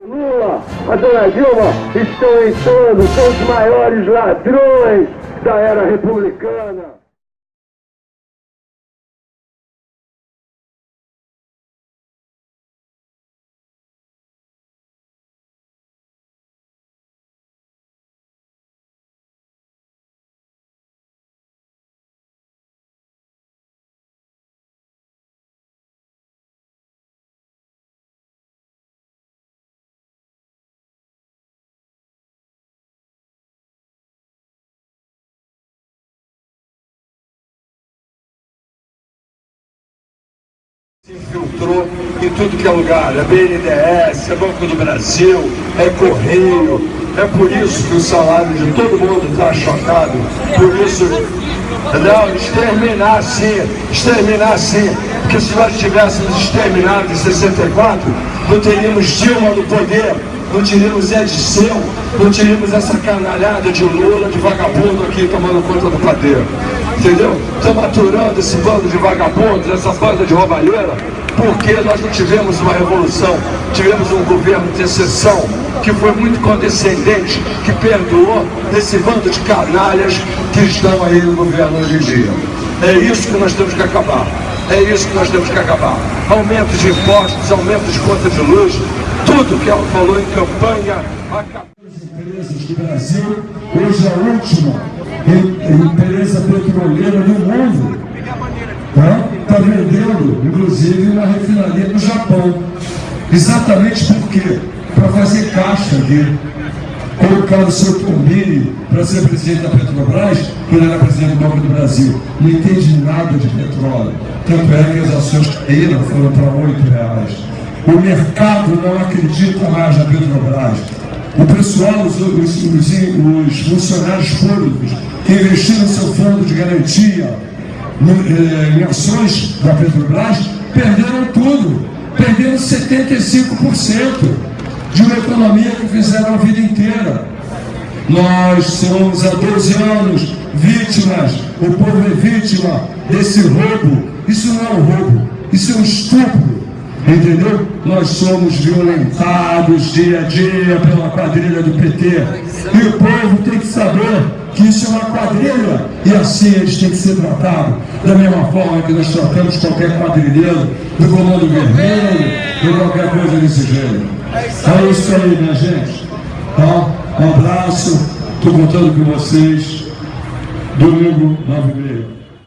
Lula, a dona Dilma estão entrando, são os maiores ladrões da era republicana. Se infiltrou em tudo que é lugar, é BNDES, é Banco do Brasil, é Correio, é por isso que o salário de todo mundo está achotado, por isso, não, exterminar sim, porque se nós tivéssemos exterminado em 64, não teríamos Dilma no poder, não teríamos Ediceu, não teríamos essa canalhada de Lula, de vagabundo aqui tomando conta do padeiro. Entendeu? Estamos aturando esse bando de vagabundos, essa banda de roubalheira, porque nós não tivemos uma revolução, tivemos um governo de exceção, que foi muito condescendente, que perdoou esse bando de canalhas que estão aí no governo hoje em dia. É isso que nós temos que acabar. É isso que nós temos que acabar. Aumento de impostos, aumento de conta de luz, tudo que ela falou em campanha. As empresas do Brasil, hoje a última empresa petroleira do mundo, está vendendo, inclusive, uma refinaria no Japão. Exatamente por quê? Para fazer caixa aqui. Colocar o seu Tombini para ser presidente da Petrobras, quando era presidente do Banco do Brasil. Não entende nada de petróleo. Tanto é que as ações caíram, foram para R$8. O mercado não acredita mais na Petrobras. O pessoal, os funcionários públicos que investiram seu fundo de garantia em ações da Petrobras, perderam tudo. Perderam 75% de uma economia que fizeram a vida inteira. Nós somos há 12 anos vítimas, o povo é vítima desse roubo. Isso não é um roubo, isso é um estupro. Entendeu? Nós somos violentados dia a dia pela quadrilha do PT. E o povo tem que saber que isso é uma quadrilha. E assim eles têm que ser tratados. Da mesma forma que nós tratamos qualquer quadrilheiro do Comando Vermelho, ou qualquer coisa desse gênero. É isso aí, minha gente. Então, um abraço. Estou contando com vocês. Domingo, 9h30.